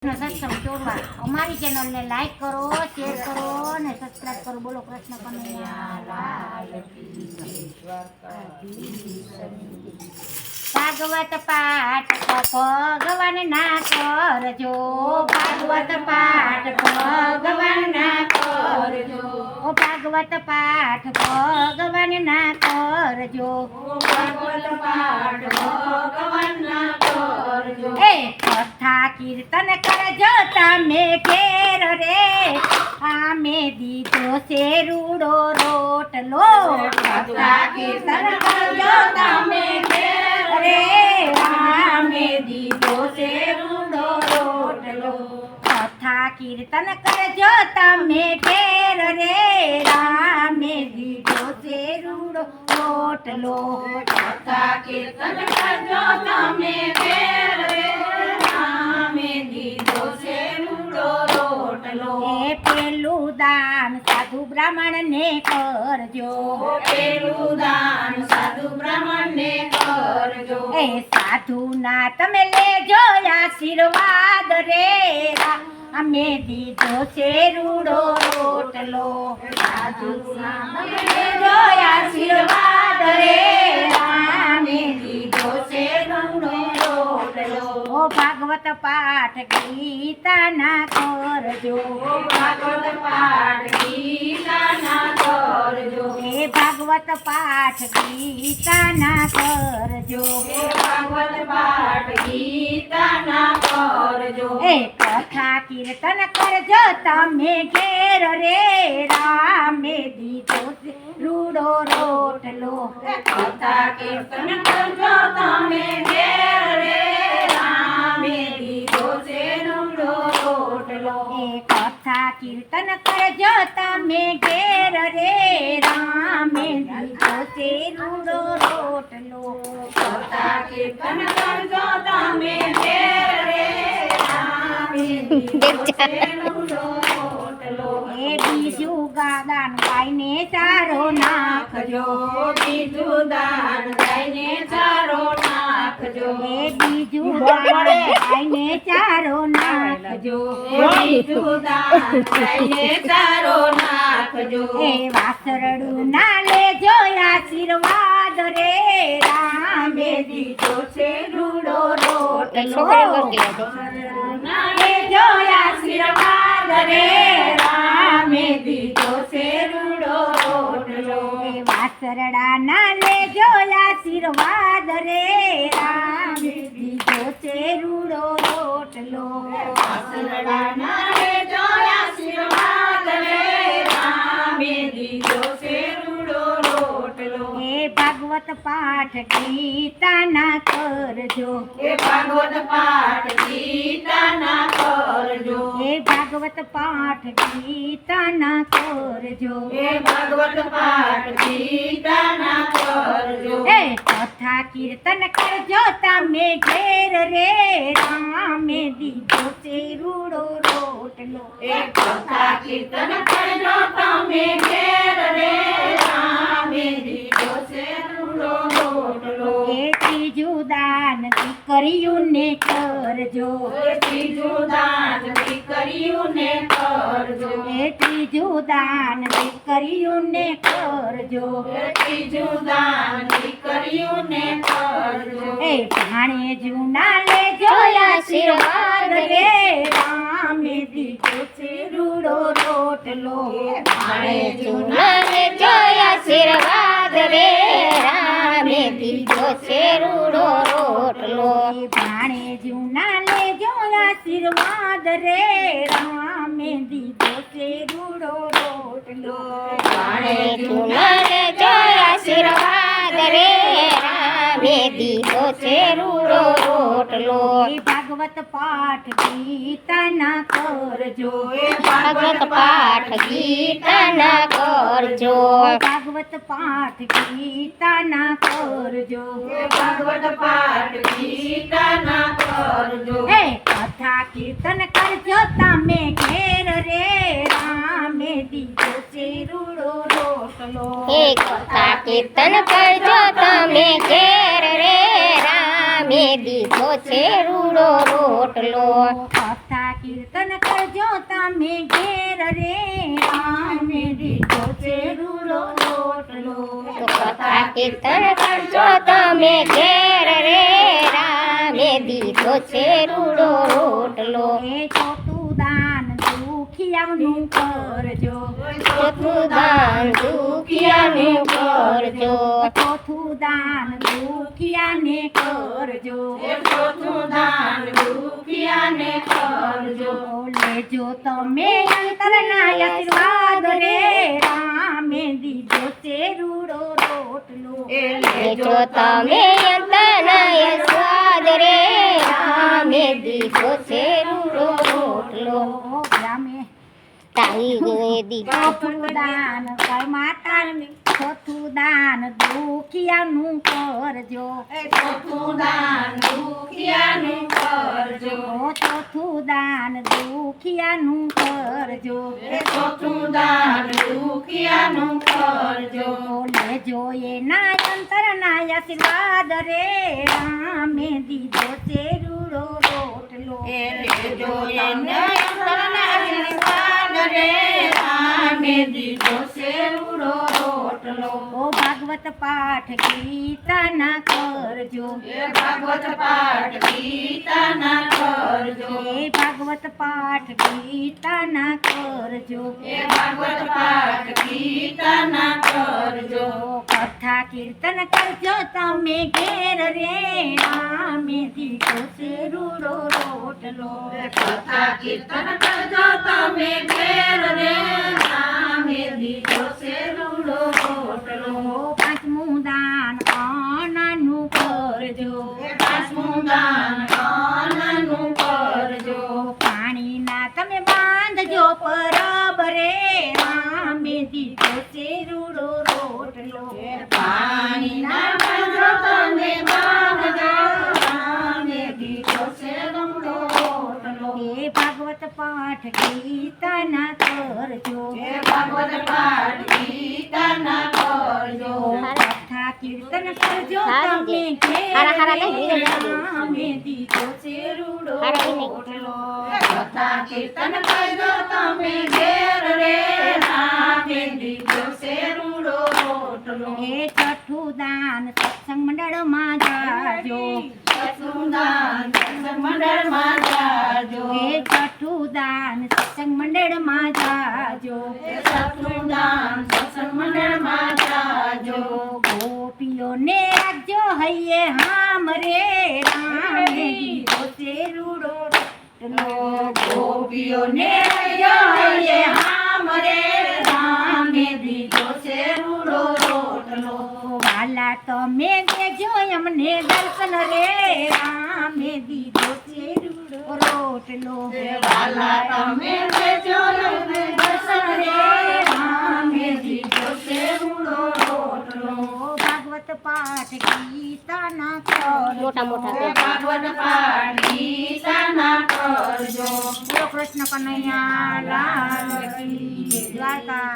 સત્સંગ ચોરવા અમારી ચેનલને લાઈક કરો, શેર કરો અને સબસ્ક્રાઇબ કરો. બોલો કૃષ્ણ કનૈયા લાલ કી જય. ભાગવત પાઠ ભગવાન ના કરજો, ભાગવત પાઠ ભગવાન ના કરજો, ભાગવત પાઠ ભગવાન ના કરજો, ભાગવત પાઠ ભગવાન ના કરજો. એ કથા કીર્તન કરજો તમે ઘેર રે, આમે દીધો છે રૂડો રોટલો. કથા કીર્તન કરજો તમે ઘેર રે, આમે દીધો છે રૂડો રોટલો. કથા કીર્તન કરજો તમે ઘેર રે, આમે દીધો છે રૂડો રોટલો. કથા કીર્તન કરજો તમે ઘેર રે, આમે દીધો છે રૂડો રોટલો. એ પેલું દાન સાધુ બ્રાહ્મણ ને કરજો, પેલું દાન સાધુ બ્રાહ્મણ ને કરજો. એ સાધુ ના તમે લેજો આશીર્વાદ રે, અમે દીધો છે રૂડો રોટલો. સાધુ ના તમે લેજો આશીર્વાદ રે, અમે દીધો છે રૂડો રોટલો. ઓ ભાગવત પાઠ ગીતા ના કરજો, ભાગવત પાઠ ગીતા ના કરજો. હે ભાગવત પાઠ ગીતા ના કરજો, હે ભાગવત પાઠ ગીતા ના કરજો. એ કથા કીર્તન કરજો તમે ઘેર રે, રામે દીધો રૂડો રોટલો. કથા કીર્તન કરજો તમે ઘેર રે, રામે દીધો છે રૂડો રોટલો. એ કથા કીર્તન કરજો તમે ઘેર રે, રામે દીધો છે રૂડો રોટલો. કથા કીર્તન કરજો તમે ઘેર રે, રામે દીધો છે રૂડો રોટલો. એ બીજું દાન ગાયને ચારો નાખજો, બીજું દાન ગાયને ચારો નાખજો. એ બીજું દાન ગાયને ચારો નાખજો, બીજું દાન ગાયને ચારો નાખજો. એ વાસરડું ના લેજો આશીર્વાદ રે, રામે દીધો છે રૂડો રોટલો. ના લેજો આશીર્વાદ રે, રામે દીધો છે રૂડો રોટલો. એ વાસરડા ના લેજો આશીર્વાદ રે, રામે દીધો છે રૂડો રોટલો. વાસરડા ના લેજો આશીર્વાદ રે, રામે દીધો છે રૂડો રોટલો. એ ભાગવત પાઠ ગીતા ના કરજો, એ ભાગવત પાઠ ગીતા ના કરજો. એ ભાગવત પાઠ ગીતા ના કરજો, એ ભાગવત પાઠ ગીતા ના કરજો. એ કથા કીર્તન કરજો તમે ઘેર રે, રામે દીધો છે રૂડો રોટલો. એ કથા કીર્તન કરજો તમે ઘેર રે, રામે દીધો છે રૂડો રોટલો. એ ત્રીજું દાન દીકરીયું ને કરજો, એ ત્રીજું દાન દીકરીયું ને કરજો. એ ત્રીજું દાન દીકરીયું ને કરજો, એ ત્રીજું દાન દીકરીયું ને કરજો. એ ભાણેજું ના લેજો આશીર્વાદ રે, રામે દીધો છે રૂડો રોટલો. ભાણેજું ના લેજો આશીર્વાદ રે, રામે દીધો છે રૂડો રોટલો. ભાણેજું ના લેજો આશીર્વાદ રે, રામે દીધો છે રૂડો રોટલો. ભાણેજું ના લેજો આશીર્વાદ રે, રામે દીધો છે રૂડો રોટલો. ભાગવત પાઠ ગીતા ના કરજો, એ ભાગવત પાઠ ગીતા ના કરજો, ભાગવત પાઠ ગીતા ના કરજો, એ ભાગવત પાઠ ગીતા ના કરજો. એ કથા કીર્તન કરજો તમે ઘેર રે, રામે દીધો છે રૂડો રોટલો. એ કથા કીર્તન કરજો તમે ઘેર રે, રામે રામે દીધો છે રૂડો રોટલો. કથા કીર્તન કરજો તમે ઘેર રે રામે દીધો છે રૂડો રોટલો. તો કથા કીર્તન કરજો તમે ઘેર રે રામે દીધો છે રૂડો રોટલો. એ ચોથું દાન દુખિયાનું કરજો. ચોથું દાન દુખિયાનું કરજો. ચોથું દાન દુખિયાને કરજો. ચોથું દાન દુખિયાને કરજો. લેજો તમે અંતરના આશીર્વાદ રે રામે દીધો છે રૂડો રોટલો. લેજો તમે અંતના સ્વાદ રે રામે દીધો છે રૂડો રોટલો. રામે તારી દીધો ચોથું દાન ગાય માતાને ચોથું દાન દુખિયાનું કરજો. ચોથું દાન દુખિયાનું કરજો. ચોથું દાન દુખિયાનું કરજો. ચોથું દાન દુખિયાનું કરજો. લેજો એના અંતરના આશીર્વાદ રે રામે દીધો છે રૂડો રોટલો. લેજો એને અંતરના આશીર્વાદ રે રામે દીધો છે રૂડો રોટલો. ઓ ભાગવત પાઠ ગીતાના કરજો. ભાગવત પાઠ ગીતાના કરજો. ભાગવત પાઠ ગીતાના કરજો. ભાગવત પાઠ ગીતાના કરજો. કથા કીર્તન કરજો તમે ઘેર રે રામે દીધો છે રૂડો રોટલો. કથા કીર્તન કરજો તમે ઘેર રે રામે દીધો છે રૂડો રોટલો. પાંચમું દાન અન્નનું કરજો. પાંચમું દાન અન્નનું કરજો. પાણીના તમે બાંધજો પરબ રે રામે દીધો છે રૂડો રોટલો. પાણીના બાંધો તમે બાંધજો રામે દીધો છે રૂડો રોટલો. એ ભાગવત પાઠ ગીતાના કરજો. ભાગવત પાઠ ગીતાના કરજો. કથા કીર્તન કરજો સારું તમે છે. હારા હારા નહીં, ઘેર બીજા બીજા રામે દીધો છે રૂડો હારા નહીં. રોટલો. કથા કીર્તન કરજો તમે ઘેર રે રામે દીધો છે રૂડો રોટલો. એ છઠ્ઠું દાન સત્સંગ મંડળમાં જાજો. છઠ્ઠું દાન સત્સંગ મંડળમાં જાજો. એ છઠ્ઠું દાન સત્સંગ મંડળમાં જાજો. છઠ્ઠું દાન સત્સંગ મંડળમાં જાજો. ગોપીઓને રાખજો હૈયે હામ રે રામે દીધો છે રૂડો રોટલો. ગોપીઓને રહ્યો હૈયે હામ રે રામે દીધો છે રૂડો રોટલો. વાલા તમે દેજો અમને દર્શન રે રામે દીધો છે રૂડો રોટલો. વાલા તમે દેજો અમને દર્શન રે રામે દીધો છે રૂડો રોટલો. ભાગવત પાઠ ગીતાના કરજો. મોટા મોટા ભાગવત પાઠ ગીતાના કરજો. બોલો કૃષ્ણ કનૈયા લાલ કી જય. દ્વારકા